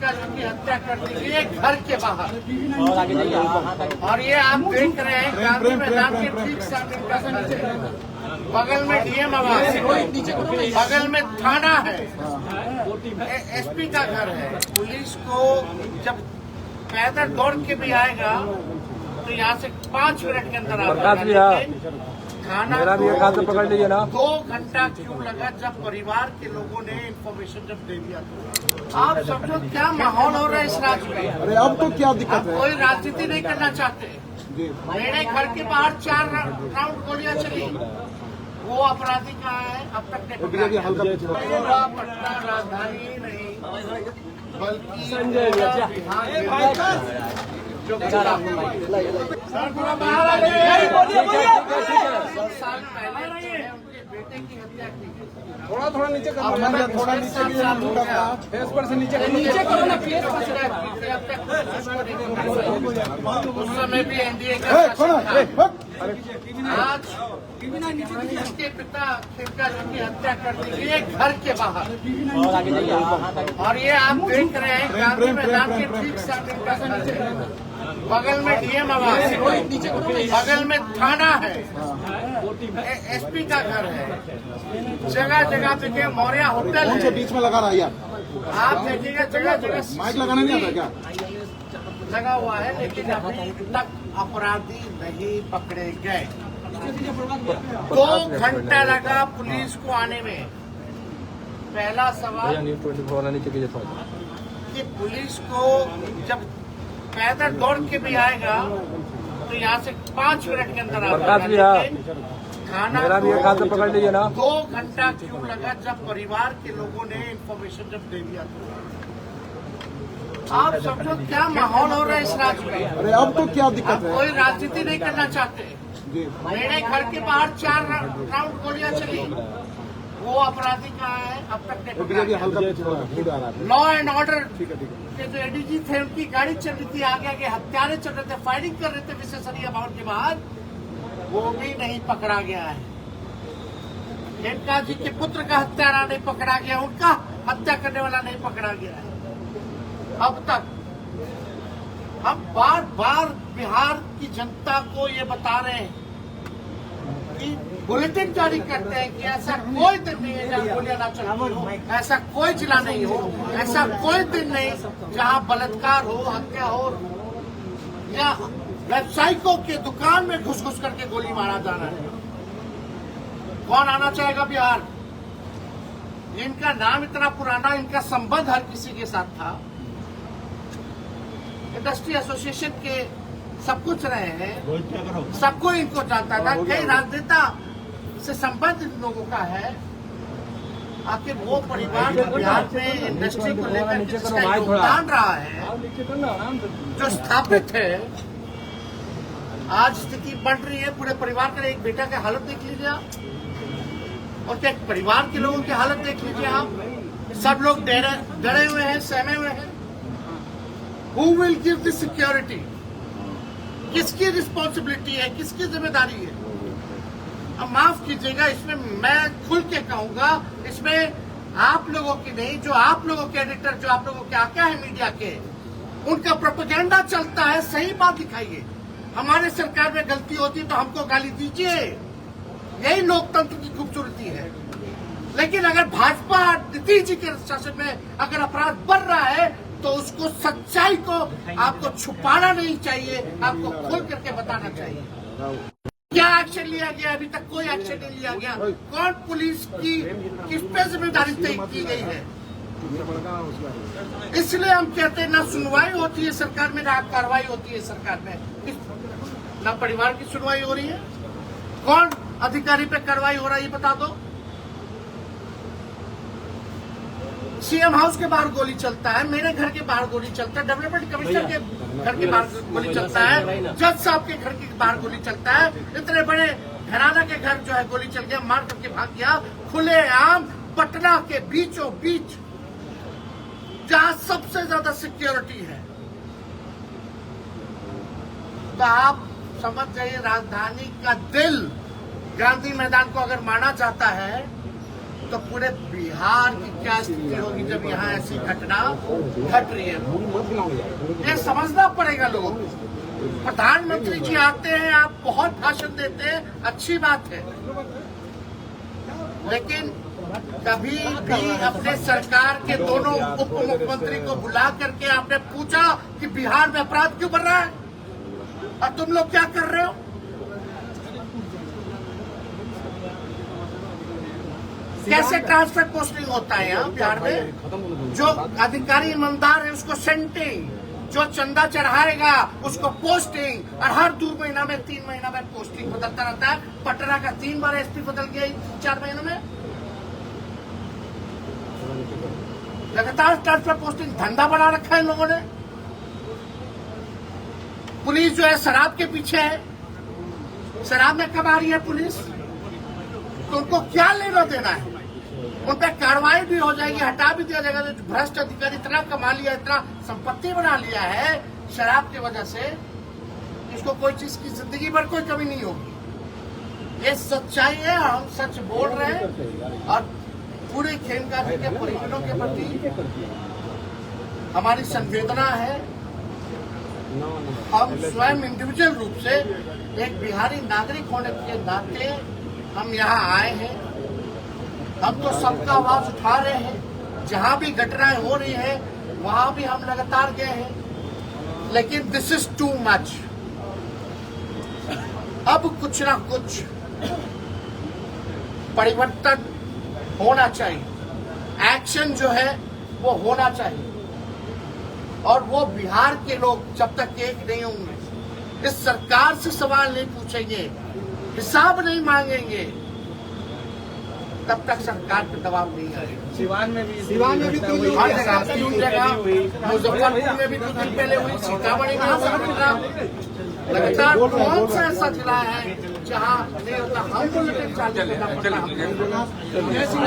शिवका जी की हत्या कर दी गई है घर के बाहर। और ये आप देख रहे हैं गांधी मैदान के ठीक सामने का घर है, बगल में डीएम आवास, बगल में थाना है, एसपी का घर है। पुलिस को जब पैदल दौड़ के भी आएगा तो यहाँ से 5 मिनट के अंदर आएगा। मेरा भी एक हाथ से पकड़ लीजिए ना। 2 घंटा क्यों लगा? जब परिवार के लोगों ने इन्फॉर्मेशन जब दे दिया तो आप समझो क्या माहौल हो रहा है इस राज्य में। अरे अब तो क्या दिक्कत है? कोई राजनीति नहीं करना चाहते। मेरे घर के बाहर 4 राउंड गोलियां चली, वो अपराधी कहाँ है अब तक नहीं पकड़ा। पूरा पटना राजधानी नहीं बल्कि जो साल पहले उनके बेटे की हत्या की गई। थोड़ा नीचे करो, थोड़ा नीचे फेस पर से नीचे करो ना, फेस पर से। उस समय भी एनडीए का आज इसके पिता शिवका जी की हत्या कर दी गई है घर के बाहर। और ये आप देख रहे हैं गांधी मैदान के ठीक सामने का घर है, बगल में डीएम आवास, बगल में थाना है, एसपी का घर है। जगह जगह पे मौर्या होटल है, बीच में लगा रहा है यार। आप देखिएगा जगह जगह माइक लगाना नहीं आता क्या? लगा हुआ है, लेकिन अभी तक अपराधी नहीं पकड़े गए। 2 घंटा लगा पुलिस को आने में। पहला सवाल कि पुलिस को जब पैदल दौड़ के भी आएगा तो यहाँ से 5 मिनट के अंदर थाना। मेरा भी एक हाथ से पकड़ लीजिए ना। 2 घंटा क्यों लगा? जब परिवार के लोगों ने इन्फॉर्मेशन जब दे दिया तो आप समझो क्या माहौल हो रहा है इस राज्य में। अरे अब तो क्या दिक्कत है? कोई राजनीति नहीं करना चाहते। मेरे घर के बाहर 4 राउंड गोलियां चली, वो अपराधी कहाँ है अब तक नहीं पकड़ा। लॉ एंड ऑर्डर के जो एडीजी थे उनकी गाड़ी चल रही थी, आगे आगे हत्यारे चल रहे थे, फायरिंग कर रहे थे विशेषज्ञ भवन के बाहर, वो भी नहीं पकड़ा गया है। खेमका जी के पुत्र का हत्यारा नहीं पकड़ा गया, उनका हत्या करने वाला नहीं पकड़ा गया है अब तक। हम बार बार बिहार की जनता को ये बता रहे हैं कि बुलेटिन जारी करते हैं कि ऐसा कोई दिन नहीं है जहाँ गोलियां ना चलती हो, ऐसा कोई जिला नहीं हो, ऐसा कोई दिन नहीं जहाँ बलात्कार हो, हत्या हो, या व्यवसायिकों के दुकान में घुस घुस करके गोली मारा जाना है। कौन आना चाहेगा बिहार? इनका नाम इतना पुराना, इनका संबंध हर किसी के साथ था, इंडस्ट्री एसोसिएशन के सब कुछ रहे हैं, सबको इनको जानता था। कई राजनेता से संबंध इन लोगों का है। आखिर वो परिवार जो बिहार में इंडस्ट्री को लेकर जिसका योगदान रहा है, जो स्थापित है, आज स्थिति बढ़ रही है। पूरे परिवार का एक बेटा की हालत देख लीजिए आप, और क्या परिवार के लोगों की हालत देख लीजिए आप। सब लोग डरे हुए हैं, सहमे हुए हैं। Who will give the security? किसकी रिस्पॉन्सिबिलिटी है, किसकी जिम्मेदारी है? अब माफ कीजिएगा, इसमें मैं खुल के कहूंगा, इसमें आप लोगों की नहीं, जो आप लोगों के एडिटर, जो आप लोगों के आका है मीडिया के, उनका प्रोपेगेंडा चलता है। सही बात दिखाइए। हमारे सरकार में गलती होती तो हमको गाली दीजिए, यही लोकतंत्र की खूबसूरती है। लेकिन अगर भाजपा नीतीश जी के शासन में अगर अपराध बढ़ रहा है तो उसको, सच्चाई को आपको छुपाना नहीं चाहिए, आपको खोल करके बताना चाहिए। क्या एक्शन लिया गया? अभी तक कोई एक्शन नहीं लिया गया। कौन पुलिस की किस पे जिम्मेदारी तय की गई है? इसलिए हम कहते हैं ना सुनवाई होती है सरकार में, ना कार्रवाई होती है सरकार में, ना परिवार की सुनवाई हो रही है। कौन अधिकारी पे कार्रवाई हो रहा है ये बता दो। सीएम हाउस के बाहर गोली चलता है, मेरे घर के बाहर गोली चलता है, डेवलपमेंट कमिश्नर के घर के बाहर गोली चलता है, जज साहब के घर के बाहर गोली चलता है। इतने बड़े घराना के घर जो है गोली चल गया, मार करके भाग गया, खुलेआम पटना के बीचों बीच, जहां सबसे ज्यादा सिक्योरिटी है। तो आप समझ जाइए, राजधानी का दिल गांधी मैदान को अगर माना जाता है तो पूरे बिहार की क्या स्थिति होगी जब यहाँ ऐसी घटना घट रही है। ये समझना पड़ेगा लोगों को। प्रधानमंत्री जी आते हैं, आप बहुत भाषण देते हैं, अच्छी बात है, लेकिन कभी भी अपने सरकार के दोनों उप मुख्यमंत्री को बुला करके आपने पूछा कि बिहार में अपराध क्यों बढ़ रहा है और तुम लोग क्या कर रहे हो? कैसे ट्रांसफर पोस्टिंग होता है यहाँ बिहार में? जो अधिकारी ईमानदार है उसको सेंटिंग, जो चंदा चढ़ाएगा उसको पोस्टिंग, और हर 2 महीना में 3 महीना में पोस्टिंग बदलता रहता है। पटना का 3 बार एसपी बदल गया 4 महीने में। लगातार ट्रांसफर पोस्टिंग धंधा बना रखा है इन लोगों ने। पुलिस जो है शराब के पीछे है, शराब में कमा रही है पुलिस, तो उनको क्या लेना देना है? उन पर कार्रवाई भी हो जाएगी, हटा भी दिया जाएगा। जो भ्रष्ट अधिकारी इतना कमा लिया, इतना संपत्ति बना लिया है शराब की वजह से, इसको कोई चीज की जिंदगी भर कोई कमी नहीं होगी। ये सच्चाई है, हम सच बोल रहे हैं। और पूरे खेमका जी के परिजनों के प्रति हमारी संवेदना है। हम स्वयं इंडिविजुअल रूप से एक बिहारी नागरिक होने के नाते हम यहाँ आए हैं। हम तो सबका आवाज उठा रहे हैं, जहां भी घटनाएं हो रही है वहां भी हम लगातार गए हैं, लेकिन दिस इज टू मच। अब कुछ ना कुछ परिवर्तन होना चाहिए, एक्शन जो है वो होना चाहिए, और वो बिहार के लोग जब तक एक नहीं होंगे, इस सरकार से सवाल नहीं पूछेंगे, हिसाब नहीं मांगेंगे, तब तक सरकार पे दबाव नहीं आएगा। सिवान में भी हर जगह 3 जगह, मुजफ्फरपुर में भी 2 दिन पहले हुई, सीतामढ़ी में लगातार कौन सा ऐसा जिला है जहाँ नहीं होता? हमको लेकर चालू करना पड़ता है।